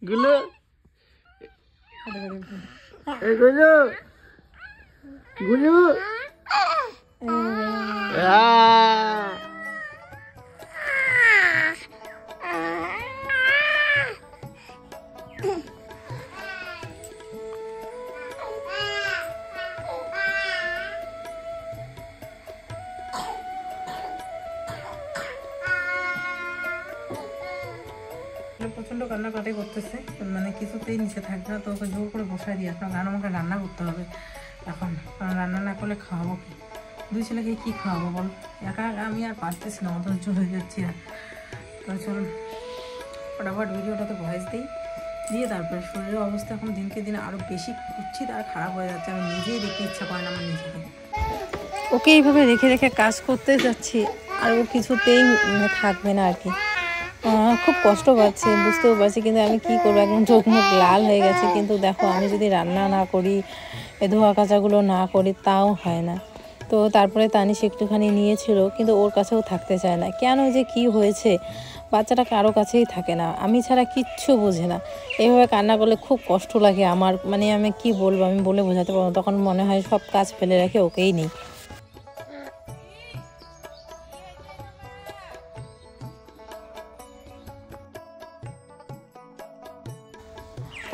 গুলো গুলো গুলো প্রচন্ড কান্নাকাটি করতেছে, মানে কিছুতেই নিচে থাকবে না। তো ওকে জোর করে বসাই দিয়ে আসলাম, কারণ আমাকে রান্না করতে হবে এখন, কারণ রান্না না করলে খাওয়াবো কি? দুই ছেলেকে কি খাওয়াবো বল? একা আমি আর পারতেছি না, অধৈর্য হয়ে যাচ্ছি। আর তো চলুন ফটাফট ভিডিওটাতে ভয়েস দিই, দিয়ে তারপরে শরীরের অবস্থা এখন দিনকে দিন আরও বেশি কুচ্ছিত আর খারাপ হয়ে যাচ্ছে। আমি নিজেই দেখতে ইচ্ছা করে না আমার নিজেকে। ওকে এইভাবে রেখে রেখে কাজ করতে যাচ্ছি, আর ও কিছুতেই থাকবে না আর কি। খুব কষ্ট পাচ্ছে, বুঝতেও পারছি, কিন্তু আমি কি করবো, একদম চোখ মুখ লাল হয়ে গেছে। কিন্তু দেখো, আমি যদি রান্না না করি, এ ধোয়া কাচাগুলো না করি, তাও হয় না। তো তারপরে তানিশ একটুখানি নিয়েছিল, কিন্তু ওর কাছেও থাকতে চায় না। কেন যে কি হয়েছে, বাচ্চাটা কারো কাছেই থাকে না, আমি ছাড়া কিচ্ছু বোঝে না। এইভাবে কান্না করলে খুব কষ্ট লাগে আমার, মানে আমি কি বলবো, আমি বলে বোঝাতে পারবো না। তখন মনে হয় সব কাজ ফেলে রেখে ওকেই নিই।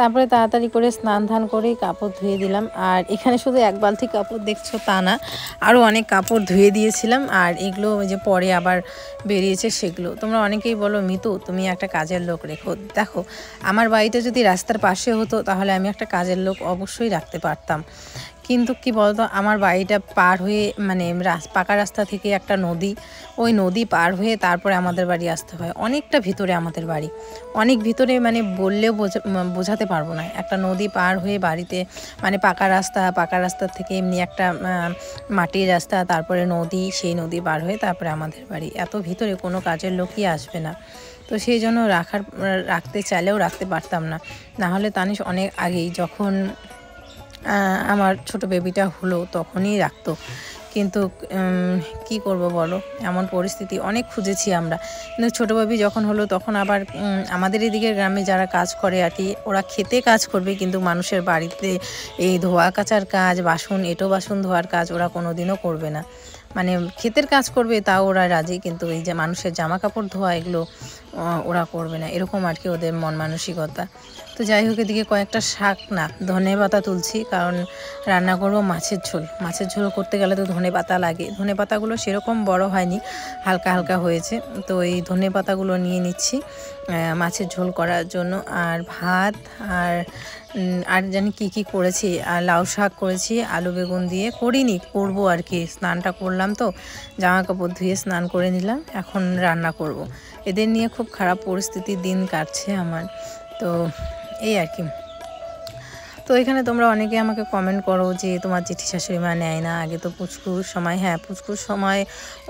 তারপরে তাড়াতাড়ি করে স্নান ধান করেই কাপড় ধুয়ে দিলাম। আর এখানে শুধু এক বালতি কাপড় দেখছো তা না, আরও অনেক কাপড় ধুয়ে দিয়েছিলাম। আর এগুলো যে পরে আবার বেরিয়েছে সেগুলো। তোমরা অনেকেই বলো, মিতু তুমি একটা কাজের লোক রেখো। দেখো, আমার বাড়িটা যদি রাস্তার পাশে হতো তাহলে আমি একটা কাজের লোক অবশ্যই রাখতে পারতাম। কিন্তু কি বলতো, আমার বাড়িটা পার হয়ে, মানে পাকা রাস্তা থেকে একটা নদী, ওই নদী পার হয়ে তারপরে আমাদের বাড়ি আসতে হয়। অনেকটা ভিতরে আমাদের বাড়ি, অনেক ভিতরে, মানে বললেও বোঝাতে পারবো না। একটা নদী পার হয়ে বাড়িতে, মানে পাকা রাস্তার থেকে এমনি একটা মাটির রাস্তা, তারপরে নদী, সেই নদী পার হয়ে তারপরে আমাদের বাড়ি। এত ভিতরে কোনো কাজের লোকই আসবে না। তো সেই জন্য রাখতে চাইলেও রাখতে পারতাম না। নাহলে তানিশ অনেক আগেই, যখন আমার ছোট বেবিটা হলো তখনই রাখতো। কিন্তু কি করব বলো, এমন পরিস্থিতি। অনেক খুঁজেছি আমরা, কিন্তু ছোটো বেবি যখন হলো তখন আবার আমাদের এদিকে গ্রামে যারা কাজ করে আর কি, ওরা খেতে কাজ করবে, কিন্তু মানুষের বাড়িতে এই ধোয়া কাচার কাজ, বাসন ধোয়ার কাজ ওরা কোনো দিনও করবে না। মানে ক্ষেতের কাজ করবে তাও ওরা রাজি, কিন্তু এই যে মানুষের জামা কাপড় ধোয়া, এগুলো ওরা করবে না, এরকম আর কি ওদের মন মানসিকতা। তো যাই হোক, এদিকে কয়েকটা শাক না ধনে পাতা তুলছি, কারণ রান্না করবো মাছের ঝোল করতে গেলে তো ধনে পাতা লাগে। ধনে পাতাগুলো সেরকম বড় হয়নি, হালকা হালকা হয়েছে। তো এই ধনে পাতাগুলো নিয়ে নিচ্ছি মাছের ঝোল করার জন্য। আর ভাত, আর জানি কি করেছি, আর লাউ শাক করেছি আলু বেগুন দিয়ে। করবো আর কি, স্নানটা করলাম তো, জামা কাপড় ধুয়ে স্নান করে নিলাম, এখন রান্না করব। এদের নিয়ে খুব খারাপ পরিস্থিতি, দিন কাটছে আমার। তো এই আর কি। তো এখানে তোমরা অনেকে আমাকে কমেন্ট করো যে তোমার জেঠি শাশুড়ি মা নেয় না। আগে তো পুচকুর সময়, হ্যাঁ পুচকুর সময়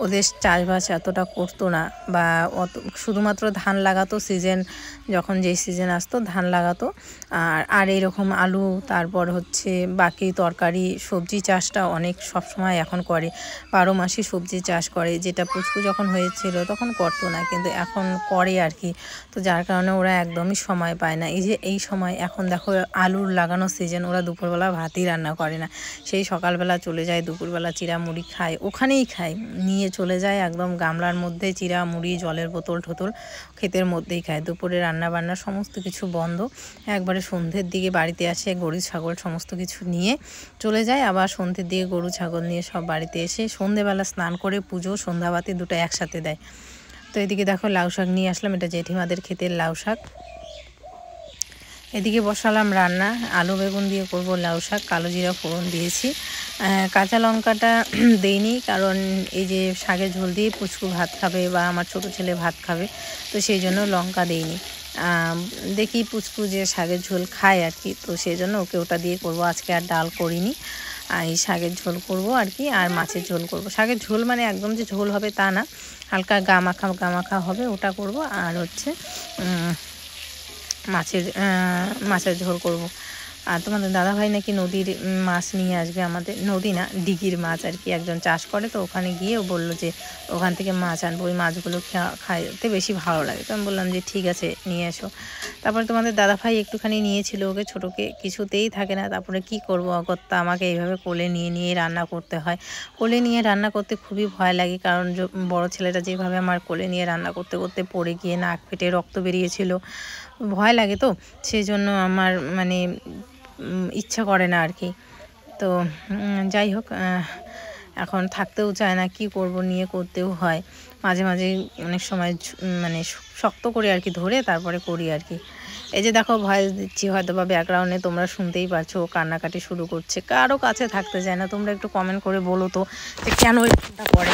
ওদের চাষবাস এতটা করতো না, বা শুধুমাত্র ধান লাগাতো, সিজন যখন যেই সিজন আসতো ধান লাগাতো। আর এইরকম আলু, তারপর হচ্ছে বাকি তরকারি সবজি চাষটা অনেক সবসময় এখন করে, 12 মাসই সবজি চাষ করে, যেটা পুচকু যখন হয়েছিল তখন করতো না, কিন্তু এখন করে আর কি। তো যার কারণে ওরা একদমই সময় পায় না। এই যে এই সময় এখন দেখো আলুর লাগানো সিজন, ওরা দুপুরবেলা ভাতই রান্না করে না, সেই সকালবেলা চলে যায়, দুপুরবেলা চিরা মুড়ি খায়, ওখানেই খায়, নিয়ে চলে যায় একদম গামলার মধ্যে চিরা মুড়ি, জলের বোতল টোতল ক্ষেতের মধ্যেই খায়। দুপুরে রান্না বান্না সমস্ত কিছু বন্ধ, একবারে সন্ধ্যের দিকে বাড়িতে আসে, গরু ছাগল সমস্ত কিছু নিয়ে চলে যায়। আবার সন্ধ্যের দিকে গরু ছাগল নিয়ে সব বাড়িতে এসে সন্ধ্যেবেলা স্নান করে পুজো, সন্ধ্যাবাতি দুটো একসাথে দেয়। তো এদিকে দেখো লাউ শাক নিয়ে আসলাম, এটা জেঠিমাদের ক্ষেতের লাউ শাক। এদিকে বসালাম রান্না, আলু বেগুন দিয়ে করব লাউ শাক, কালো জিরা ফোড়ন দিয়েছি। কাঁচা লঙ্কাটা দেইনি, কারণ এই যে শাকের ঝোল দিয়ে পুচকু ভাত খাবে বা আমার ছোট ছেলে ভাত খাবে, তো সেই জন্য লঙ্কা দেইনি। দেখি পুচকু যে শাকের ঝোল খায় আর কি, তো সেই জন্য ওকে ওটা দিয়ে করব। আজকে আর ডাল করিনি, এই শাকের ঝোল করব আর কি, আর মাছের ঝোল করব। শাকের ঝোল মানে একদম যে ঝোল হবে তা না, হালকা গা মাখা হবে, ওটা করব। আর হচ্ছে মাছের ঝোল করব। আর তোমাদের দাদাভাই নাকি নদীর মাছ নিয়ে আসবে, আমাদের নদী না দিঘির মাছ আর কি, একজন চাষ করে, তো ওখানে গিয়েও বললো যে ওখান থেকে মাছ আনবো, ওই মাছগুলো খাইতে বেশি ভালো লাগে। তো আমি বললাম যে ঠিক আছে নিয়ে এসো। তারপরে তোমাদের দাদাভাই একটুখানি নিয়েছিল ওকে, ছোটোকে কিছুতেই থাকে না। তারপরে কি করব, অগত্যা আমাকে এইভাবে কোলে নিয়ে নিয়ে রান্না করতে হয়। কোলে নিয়ে রান্না করতে খুবই ভয় লাগে, কারণ বড় ছেলেটা যেভাবে আমার কোলে নিয়ে রান্না করতে করতে পড়ে গিয়ে নাক ফেটে রক্ত বেরিয়েছিল, ভয় লাগে। তো সেই জন্য আমার মানে ইচ্ছা করে না আর কি। তো যাই হোক, এখন থাকতেও চায় না, কি করব, নিয়ে করতেও হয়। মাঝে মাঝে অনেক সময় মানে শক্ত করে আর কি ধরে তারপরে করি আর কি। এই যে দেখো ভয়েস দিচ্ছি, হয়তো বা ব্যাকগ্রাউন্ডে তোমরা শুনতেই পারছো ও কান্নাকাটি শুরু করছে, কারো কাছে থাকতে চায় না। তোমরা একটু কমেন্ট করে বলো তো যে কেন এরকমটা করে,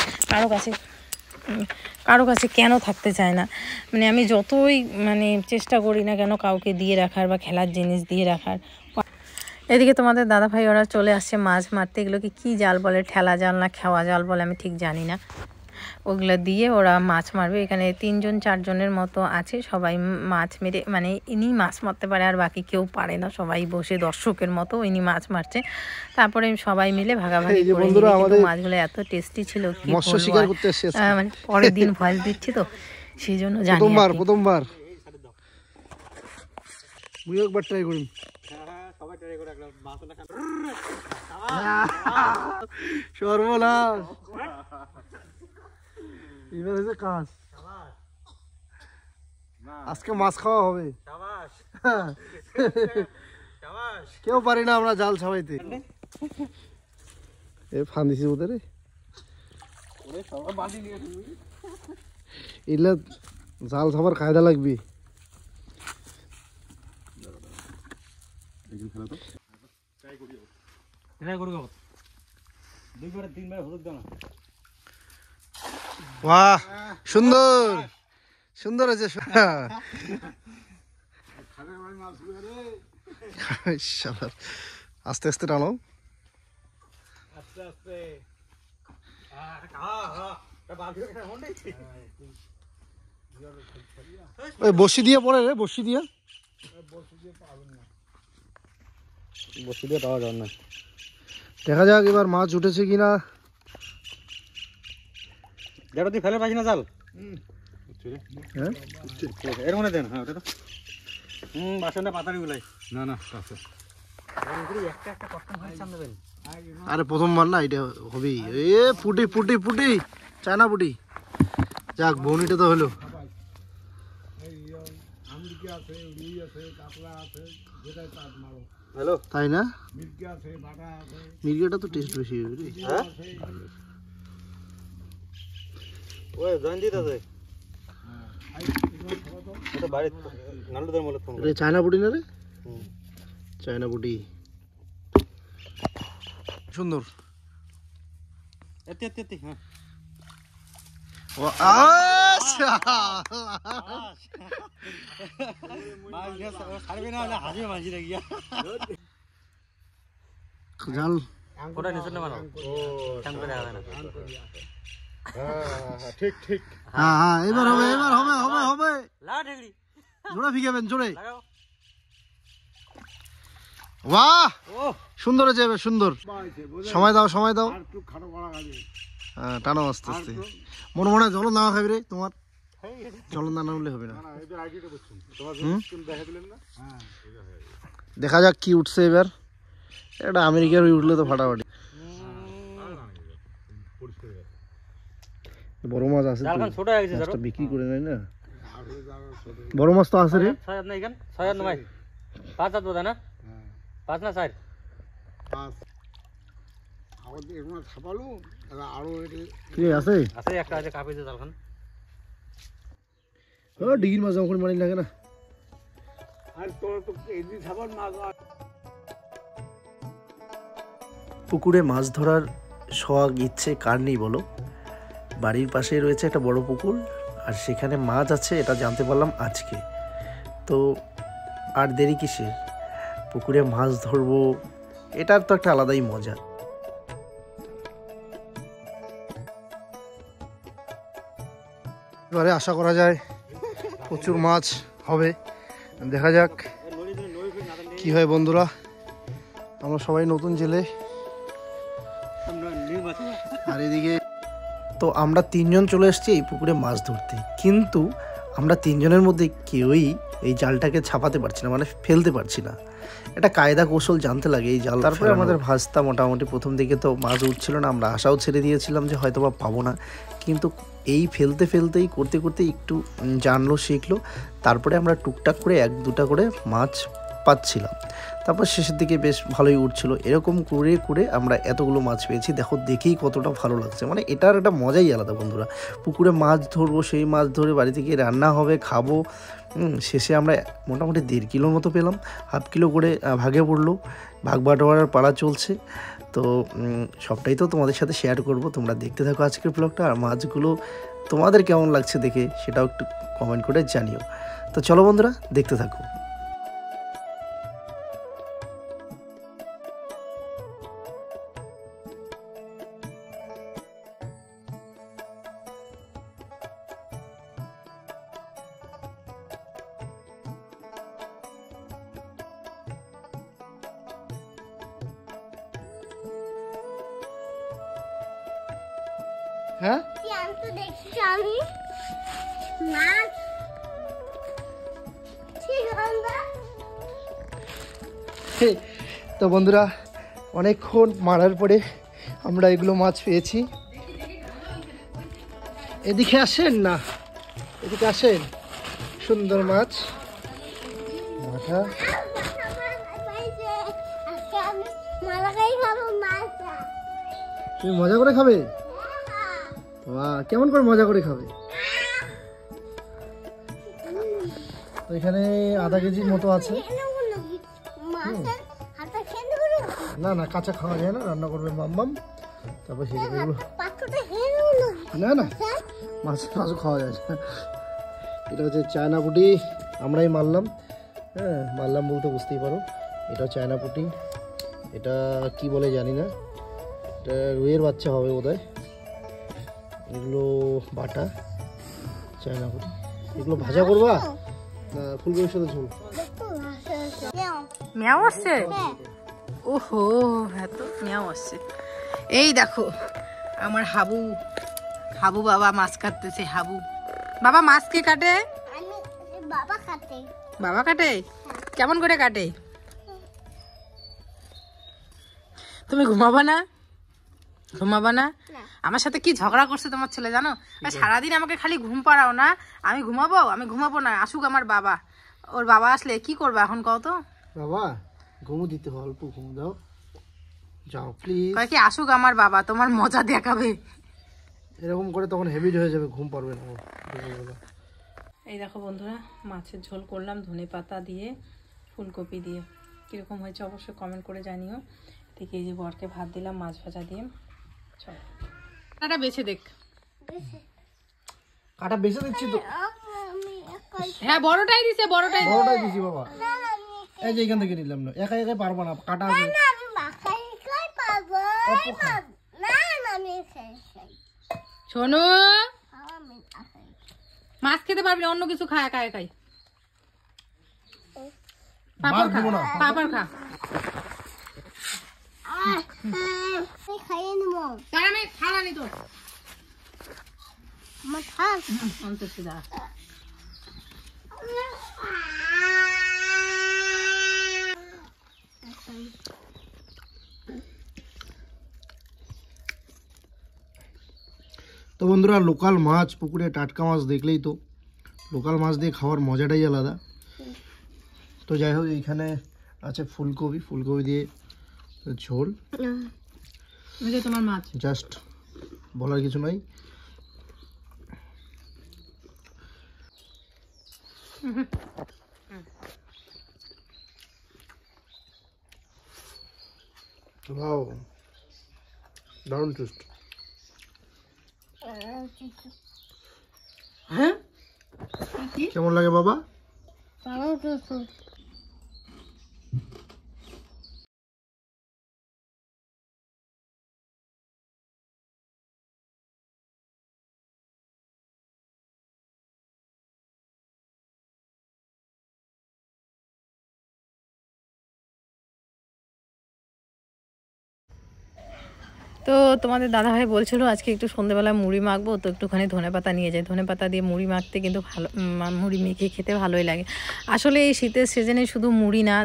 কারো কাছে কেন থাকতে চায় না। মানে আমি যতই মানে চেষ্টা করি না কেন কাউকে দিয়ে রাখার বা খেলার জিনিস দিয়ে রাখার। এদিকে তোমাদের দাদাভাই ওরা চলে আসছে মাছ মারতে। এগুলোকে কি জাল বলে, ঠেলা জাল না খেওয়া জাল বলে আমি ঠিক জানি না। ওগুলো দিয়ে ওরা মাছ মারবে। এখানে 3জন 4জনের মতো আছে, সবাই মাছ মেরে মানে ইনি মাছ মারতে পারে আর বাকি কেউ পারে না। সবাই বসে দর্শকের মতো ইনি মাছ মারছে, তারপরে সবাই মিলে ভাগাভাগি করে। কিন্তু মাছগুলো এত টেস্টি ছিল কি মানে পরের দিন ভয়েস দিচ্ছি তো সেই জন্য জানি। প্রথমবার মুই একবার ট্রাই করি। সর্বনাশ, এবার হচ্ছে কাজ। আজকে মাছ খাওয়া হবে, কেউ পারি না আমরা জাল ছাড়াইতে। এ ফান দিছি ওদের এগুলা জাল ছাবার কায়দা লাগবে। বাহ, সুন্দর সুন্দর আছে। আস্তে আস্তে টানো, বসি দিয়ে পড়ে রে, বসি দিয়ে পাওয়া যাবে না। দেখা যাক এবার মাছ উঠেছে কিনা। ফেলে পাইছি না জাল, এর মনে দেন। হ্যাঁ, বাসনটা পাতারি গুলাই না না। আরে প্রথমবার না, এটা হবেই। এ পুটি পুটি পুটি, চায়না পুটি। যাক, বউনিটা তো হলো। তাই না, মির্গিটা তো টেস্ট বেশি হবে রে। চায়না পুটি না রে, চায়না পুটি সুন্দর। জাল ঠিক ঠিক। হ্যাঁ হ্যাঁ, এবার হবে, এবার হবে হবে হবে। জোড়া ফিকাবেন জোরে। বাহ, সুন্দর হয়েছে, এবার সুন্দর। সময় দাও সময় দাও। হ্যাঁ, টানো আস্তে আস্তে। মনে মনে হয় জল না খাবি রে, তোমার জল না নামলে হবে না। দেখা যাক কি উঠছে এবার। এটা আমেরিকার উঠলে তো ফাটাফাটি। বড় মাছ আছে, মাছটা বিক্রি করে নেয় না। বড় মাছ তো আছে রে। 5 হাত বোধ না, 5 না 4 আছে একটা আছে কাপে জালখান। ডিগির মাছ যখন মারি লাগে না। পুকুরে মাছ ধরার শখ ইচ্ছে কার নেই বলো। বাড়ির পাশেই রয়েছে একটা বড় পুকুর, আর সেখানে মাছ আছে এটা জানতে পারলাম আজকে। তো আর দেরি কিসের, পুকুরে মাছ ধরবো, এটার তো একটা আলাদাই মজা। এবারে আশা করা যায় প্রচুর মাছ হবে, দেখা যাক কি হয় বন্ধুরা। আমরা সবাই নতুন জেলে, আর এদিকে তো আমরা 3জন চলে এসেছি এই পুকুরে মাছ ধরতে, কিন্তু আমরা 3জনের মধ্যে কেউই এই জালটাকে ছাপাতে পারছি না, মানে ফেলতে পারছি না। এটা কায়দা কৌশল জানতে লাগে এই জাল। তারপরে আমাদের ভাজটা মোটামুটি প্রথম দিকে তো মাছ উঠছিল না, আমরা আশাও ছেড়ে দিয়েছিলাম যে হয়তো বা পাবো না, কিন্তু এই ফেলতে ফেলতেই করতে করতে একটু জানলো শিখলো, তারপরে আমরা টুকটাক করে 1-2টা করে মাছ পাচ্ছিলাম। তারপর শেষের দিকে বেশ ভালোই উঠছিল। এরকম করে করে আমরা এতগুলো মাছ পেয়েছি, দেখো দেখেই কতটা ভালো লাগছে। মানে এটার একটা মজাই আলাদা বন্ধুরা। পুকুরে মাছ ধরবো, সেই মাছ ধরে বাড়িতে গিয়ে রান্না হবে, খাবো। শেষে আমরা মোটামুটি 1.5 কিলোর মতো পেলাম, 1/2 কিলো করে ভাগে পড়লো, ভাগ বাটোয়ারার পাড়া চলছে। তো সবটাই তো তোমাদের সাথে শেয়ার করব, তোমরা দেখতে থাকো আজকের ব্লগটা। আর মাছগুলো তোমাদের কেমন লাগছে দেখে সেটাও একটু কমেন্ট করে জানিও। তো চলো বন্ধুরা, দেখতে থাকো। হ্যাঁ আমি তো দেখছি আমি মাছ ঠিক আমরা তো বন্ধুরা, অনেকক্ষণ মারার পরে আমরা এগুলো মাছ পেয়েছি। এদিকে আসেন না, এদিকে আসেন, সুন্দর মাছ মাথা। আজকে আমি মালাকাই খাবো মাছটা তুমি মজা করে খাবে? বাহ, কেমন করে মজা করে খাবে? তো এখানে আধা কেজির মতো আছে। মাছের হাতে খেয়ে নেবো না? না না, কাঁচা খাওয়া যায় না, রান্না করবে মাম্মাম, তারপর সেগুলো। পাত্রটা খেয়ে নেবো না? না না, মাছ মাছও খাওয়া যায় না। এটা হচ্ছে চায়না পুঁটি, আমরাই মারলাম। হ্যাঁ, মারলাম বলতে বুঝতেই পারো। এটা চায়না পুঁটি, এটা কি বলে জানি না, এটা রুইয়ের বাচ্চা হবে বোধহয়। এগুলো বাটা চায়না পুঁটি। এগুলো ভাজা করবা না ফুলকপির সাথে ঝোল? মেয়াও আসছে, ওহো হ্যাঁ তো মেয়াও আসছে। এই দেখো আমার হাবু, হাবু বাবা মাছ কাটতেছে। হাবু বাবা মাছ কে কাটে? আমি বাবা খাতে বাবা কাটে? কেমন করে কাটে? তুমি ঘুমাবা না? ঘুমাবা না? আমার সাথে কি ঝগড়া করছে তোমার ছেলে জানো? আর সারাদিন আমাকে খালি ঘুম পাড়াও না। আমি ঘুমাবো? আমি ঘুমাবো না, আসুক আমার বাবা। ওর বাবা আসলে কি করবে এখন কও তো? বাবা ঘুমো দিতে হবে, অল্প ঘুম দাও, যাও প্লিজ। কয় কি আসুক আমার বাবা, তোমার মজা দেখাবে। এরকম করে তখন হেভিট হয়ে যাবে, ঘুম পারবে না। এই দেখো বন্ধুরা, মাছের ঝোল করলাম ধনে পাতা দিয়ে, ফুলকপি দিয়ে। কীরকম হয়েছে অবশ্যই কমেন্ট করে জানিও। ঠিক এই যে বরকে ভাত দিলাম মাছ ভাজা দিয়ে। চল কাটা বেছে দেখ। কাটা বেছে দিচ্ছি তো, আমি একাই হ্যাঁ বড়টাই দিছে, বড়টাই। বড়টাই দিছি বাবা। এই যে এখান থেকে নিলাম না, একা একাই পারবো না, কাটা আছে। না আমি মাখাই খাই পাবো না না আমি খাই খাই শোনো, আমি খাই মাছ খেতে পারবি না, অন্য কিছু খা, একা একাই। মার পাপড় খা, দেবো না। পাপড় খা। আমি খাইয়ে নেবো তার আমি খাওয়ানি তো আমার খাস অন্তত দাঁড়া। তো বন্ধুরা, লোকাল মাছ পুকুরে টাটকা মাছ দেখলেই তো লোকাল মাছ দিয়ে খাওয়ার মজাটাই আলাদা। তো যাই হোক, এইখানে আছে ফুলকপি, ফুলকপি দিয়ে ঝোল। এই যে তোমার মাছ। জাস্ট বলার কিছু নাই। ওয়াও, দারুণ টেস্ট। হ্যাঁ কেমন লাগে বাবা? তো তোমাদের দাদাভাই বলছিল আজকে একটু সন্ধ্যেবেলায় মুড়ি মাখবো, তো একটুখানি ধনেপাতা নিয়ে যাই। ধনেপাতা দিয়ে মুড়ি মাখতে কিন্তু ভালো, মুড়ি মেখে খেতে ভালোই লাগে। আসলে এই শীতের সিজনে শুধু মুড়ি না,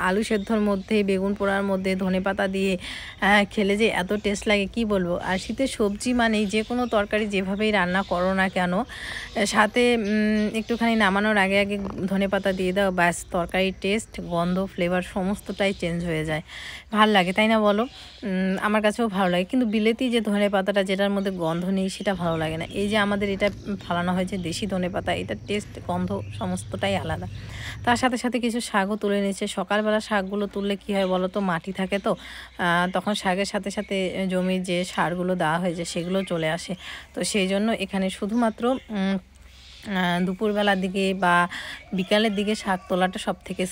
আলু সেদ্ধর মধ্যে, বেগুন পোড়ার মধ্যে ধনেপাতা দিয়ে খেলে যে এত টেস্ট লাগে কি বলবো। আর শীতের সবজি মানেই যে কোনো তরকারি যেভাবেই রান্না করো না কেন, সাথে একটুখানি নামানোর আগে আগে ধনেপাতা দিয়ে দাও, ব্যাস তরকারির টেস্ট, গন্ধ, ফ্লেভার সমস্তটাই চেঞ্জ হয়ে যায়। ভাল লাগে, তাই না বলো? আমার কাছেও ভালো লাগে। কিন্তু বিলেতি যে ধনেপাতাটা, যেটার মধ্যে গন্ধ নেই, সেটা ভালো লাগে না। এই যে আমাদের এটা ফালানো হয়েছে দেশি ধনেপাতা, এটার টেস্ট, গন্ধ সমস্তটাই আলাদা। তার সাথে সাথে কিছু শাকও তুলে নিয়েছে। সকালবেলা শাকগুলো তুললে কী হয় বলো তো, মাটি থাকে তো, তখন শাকের সাথে সাথে জমির যে সারগুলো দেওয়া হয়েছে সেগুলো চলে আসে। তো সেই জন্য এখানে শুধুমাত্র দুপুরবেলার দিকে বা বিকালের দিকে শাক তোলাটা সব থেকে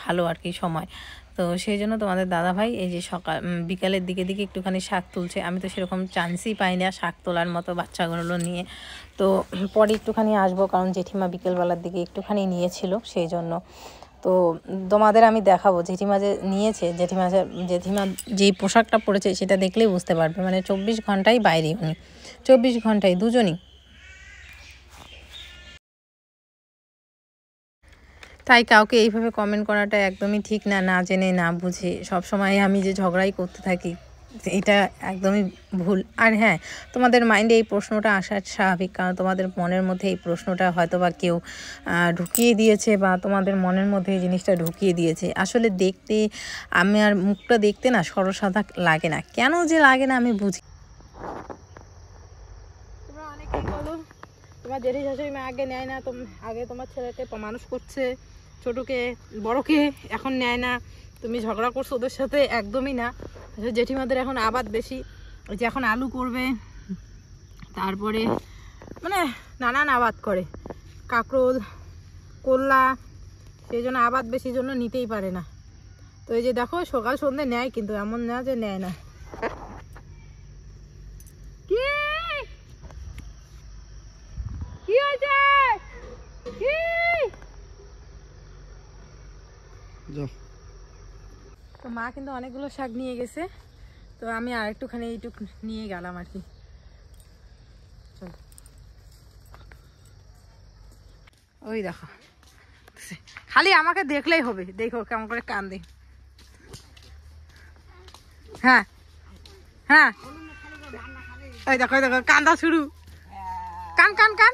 ভালো আর কি সময়। তো সেই জন্য তোমাদের দাদাভাই এই যে বিকালের দিকে একটুখানি শাক তুলছে। আমি তো সেরকম চান্সই পাই না শাক তোলার মতো বাচ্চাগুলো নিয়ে। তো পরে একটুখানি আসবো, কারণ জেঠিমা বিকেলবেলার দিকে একটুখানি নিয়েছিল, সেই জন্য। তো তোমাদের আমি দেখাবো জেঠিমা যে নিয়েছে। জেঠিমা যেই পোশাকটা পরেছে সেটা দেখলেই বুঝতে পারবে, মানে 24 ঘন্টাই বাইরে উনি, 24 ঘন্টায় দুজনই। তাই কাউকে এইভাবে কমেন্ট করাটা একদমই ঠিক না, না জেনে না বুঝে সবসময় আমি যে ঝগড়াই করতে থাকি, এটা একদমই ভুল। আর হ্যাঁ, তোমাদের মাইন্ডে এই প্রশ্নটা আসা স্বাভাবিক, কারণ তোমাদের মনের মধ্যে এই প্রশ্নটা হয়তো বা কেউ ঢুকিয়ে দিয়েছে, বা তোমাদের মনের মধ্যে এই জিনিসটা ঢুকিয়ে দিয়েছে। আসলে দেখতে, আমি আর মুখটা দেখতে না সরসাদা লাগে না, কেন যে লাগে না আমি বুঝি। তোমরা অনেকেই বলো তোমার জেঠি শাশুড়ি মা আগে নেয় না, আগে তোমার ছেলেকে মানুষ করছে, ছোটকে বড়কে, এখন নেয় না, তুমি ঝগড়া করছো ওদের সাথে। একদমই না। জেঠিমাদের এখন আবাদ বেশি, ওই যে এখন আলু করবে, তারপরে মানে নানান আবাদ করে, কাঁকরোল, করলা, সেই জন্য আবাদ বেশি, জন্য নিতেই পারে না। তো এই যে দেখো সকাল সন্ধ্যে নেয়, কিন্তু এমন না যে নেয় না। কি হয়েছে? কি? তো মা কিন্তু অনেকগুলো শাক নিয়ে গেছে, তো আমি আর একটুখানি এইটুক নিয়ে গেলাম আর কি। চল, ওই দেখো, খালি আমাকে দেখলেই হবে, দেখো কেমন করে কান্দে। হ্যাঁ হ্যাঁ, ওই দেখো কান্দা শুরু, কান কান কান।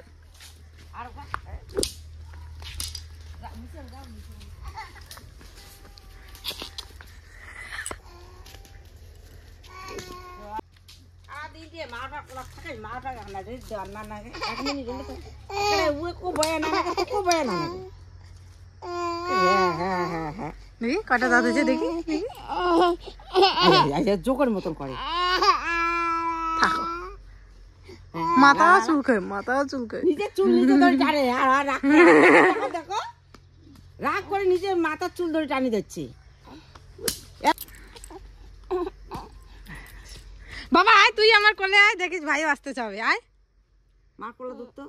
দেখি কটা দাঁত হয়েছে, দেখি জোকের মতন করে। থাকো, মাথা চুলকে, নিজের চুল নিজে ধরে টানে, আর দেখো রাগ করে নিজের মাথার চুল ধরে টানি দিচ্ছে। বাবা আয়, তুই আমার কোলে আয়, দেখিস ভাইও আসতে চাবে, আয় মা কোলে ধরতো।